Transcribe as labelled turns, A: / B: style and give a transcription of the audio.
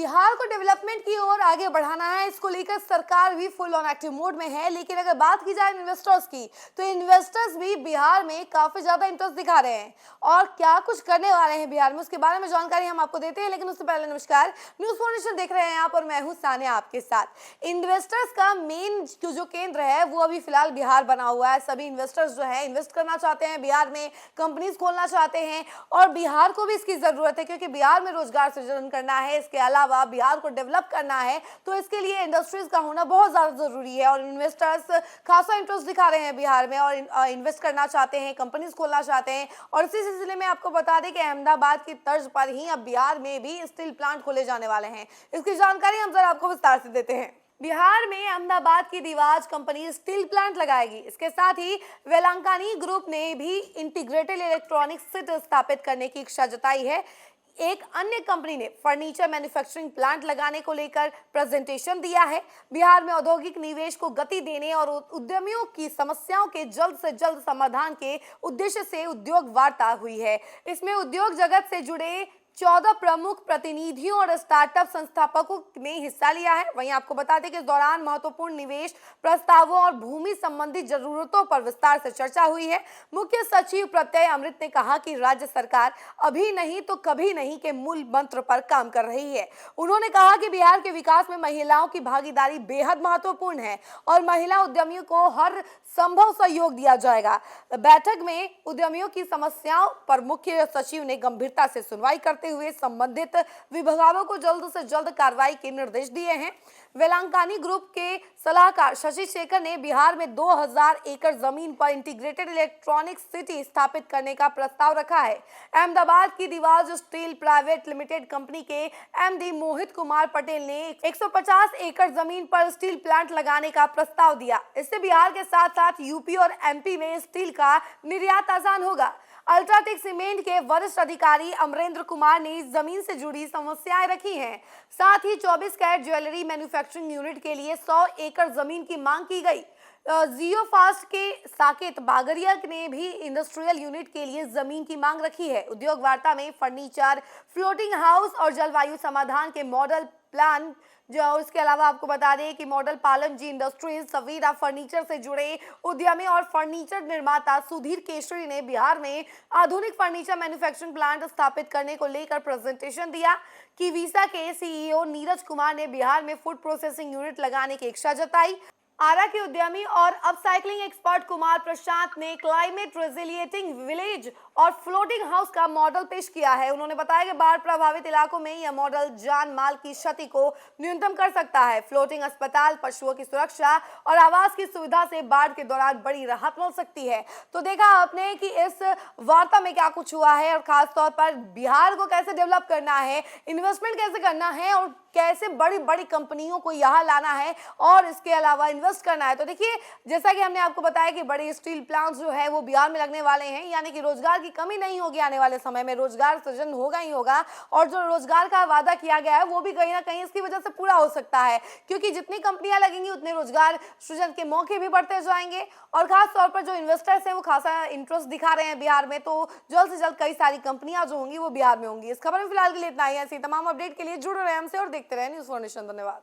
A: बिहार को डेवलपमेंट की ओर आगे बढ़ाना है, इसको लेकर सरकार भी फुल ऑन एक्टिव मोड में है। लेकिन अगर बात की जाए इन्वेस्टर्स की, तो इन्वेस्टर्स भी बिहार में काफी ज्यादा इंटरेस्ट दिखा रहे हैं और क्या कुछ करने वाले हैं बिहार में, उसके बारे में जानकारी हम आपको देते हैं। लेकिन उससे पहले नमस्कार, न्यूज फाउंडेशन देख रहे हैं आप और मैं हूं सानिया आपके साथ। इन्वेस्टर्स का मेन जो केंद्र है वो अभी फिलहाल बिहार बना हुआ है। सभी इन्वेस्टर्स जो है इन्वेस्ट करना चाहते हैं बिहार में, कंपनीज खोलना चाहते हैं और बिहार को भी इसकी जरूरत है क्योंकि बिहार में रोजगार सृजन करना है। इसके अलावा बिहार को डेवलप करना है तो इसके लिए इंडस्ट्रीज का होना बहुत ज्यादा जरूरी है और इन्वेस्टर्स खासा इंटरेस्ट दिखा रहे हैं बिहार में और इन्वेस्ट करना चाहते हैं, कंपनीज खोलना चाहते हैं। और इसी सिलसिले में आपको बता दें कि अहमदाबाद की तर्ज पर ही अब बिहार में भी स्टील प्लांट खोले जाने वाले हैं। इसकी जानकारी हम जरा आपको विस्तार से देते हैं। बिहार में अहमदाबाद की दिवाज कंपनी स्टील प्लांट लगाएगी। इसके साथ ही वेलांकानी ग्रुप ने भी इंटीग्रेटेड इलेक्ट्रॉनिक्स सिटी स्थापित करने की इच्छा जताई है। एक अन्य कंपनी ने फर्नीचर मैन्युफैक्चरिंग प्लांट लगाने को लेकर प्रेजेंटेशन दिया है। बिहार में औद्योगिक निवेश को गति देने और उद्यमियों की समस्याओं के जल्द से जल्द समाधान के उद्देश्य से उद्योग वार्ता हुई है। इसमें उद्योग जगत से जुड़े 14 प्रमुख प्रतिनिधियों और स्टार्टअप संस्थापकों ने हिस्सा लिया है। वहीं आपको बता दें कि इस दौरान महत्वपूर्ण निवेश प्रस्तावों और भूमि संबंधी जरूरतों पर विस्तार से चर्चा हुई है। मुख्य सचिव प्रत्यय अमृत ने कहा कि राज्य सरकार अभी नहीं तो कभी नहीं के मूल मंत्र पर काम कर रही है। उन्होंने कहा कि बिहार के विकास में महिलाओं की भागीदारी बेहद महत्वपूर्ण है और महिला उद्यमियों को हर संभव सहयोग दिया जाएगा। बैठक में उद्यमियों की समस्याओं पर मुख्य सचिव ने गंभीरता से सुनवाई करते हुए संबंधित विभागों को जल्द से जल्द कार्रवाई के निर्देश दिए हैं। वेलांकानी ग्रुप के सलाहकार शशि शेखर ने बिहार में 2000 एकड़ जमीन पर इंटीग्रेटेड इलेक्ट्रॉनिक्स सिटी स्थापित करने का प्रस्ताव रखा है। अहमदाबाद की दिवाज स्टील प्राइवेट लिमिटेड कंपनी के एमडी मोहित कुमार पटेल ने 150 एकड़ जमीन पर स्टील प्लांट लगाने का प्रस्ताव दिया। इससे बिहार के साथ साथ यूपी और एमपी में स्टील का निर्यात आसान होगा। अल्ट्राटेक सीमेंट के वरिष्ठ अधिकारी अमरेंद्र कुमार ने इस जमीन से जुड़ी समस्याएं रखी हैं। साथ ही 24 कैरेट ज्वेलरी मैन्युफैक्चरिंग यूनिट के लिए 100 एकड़ जमीन की मांग की गई। जियो फास्ट के साकेत बागरिया ने भी इंडस्ट्रियल यूनिट के लिए जमीन की मांग रखी है। उद्योग वार्ता में फर्नीचर, फ्लोटिंग हाउस और जलवायु समाधान के मॉडल प्लान जो इसके अलावा आपको बता दें कि मॉडल पालम जी इंडस्ट्रीज, सवीरा फर्नीचर से जुड़े उद्यमी और फर्नीचर निर्माता सुधीर केशरी ने बिहार में आधुनिक फर्नीचर मैन्युफैक्चरिंग प्लांट स्थापित करने को लेकर प्रेजेंटेशन दिया। कि वीसा के सीईओ नीरज कुमार ने बिहार में फूड प्रोसेसिंग यूनिट लगाने की इच्छा जताई। आरा के उद्यमी और अपसाइक्लिंग एक्सपर्ट कुमार प्रशांत ने क्लाइमेट रेजिलिएटिंग विलेज और फ्लोटिंग हाउस का मॉडल पेश किया है। उन्होंने बताया कि बाढ़ प्रभावित इलाकों में यह मॉडल जान माल की क्षति को न्यूनतम कर सकता है। फ्लोटिंग अस्पताल, पशुओं की सुरक्षा और आवास की सुविधा से बाढ़ के दौरान बड़ी राहत मिल सकती है। तो देखा आपने कि इस वार्ता में क्या कुछ हुआ है और खासतौर पर बिहार को कैसे डेवलप करना है, इन्वेस्टमेंट कैसे करना है और कैसे बड़ी बड़ी कंपनियों को यहाँ लाना है और इसके अलावा इन्वेस्ट करना है। तो देखिए, जैसा कि हमने आपको बताया कि बड़े स्टील प्लांट्स जो है वो बिहार में लगने वाले हैं, यानी कि रोजगार की कमी नहीं होगी। आने वाले समय में रोजगार सृजन होगा ही होगा और जो रोजगार का वादा किया गया है वो भी कहीं ना कहीं इसकी वजह से पूरा हो सकता है क्योंकि जितनी कंपनियां लगेंगी उतने रोजगार सृजन के मौके भी बढ़ते जाएंगे और खास तौर पर जो इन्वेस्टर्स हैं वो खासा इंटरेस्ट दिखा रहे हैं बिहार में। तो जल्द से जल्द कई सारी कंपनियां जो होंगी वो बिहार में होंगी। इस खबर में फिलहाल के लिए इतना ही। ऐसी तमाम अपडेट के लिए जुड़े रहे हमसे और देखते रहे न्यूज फाउंडेशन। धन्यवाद।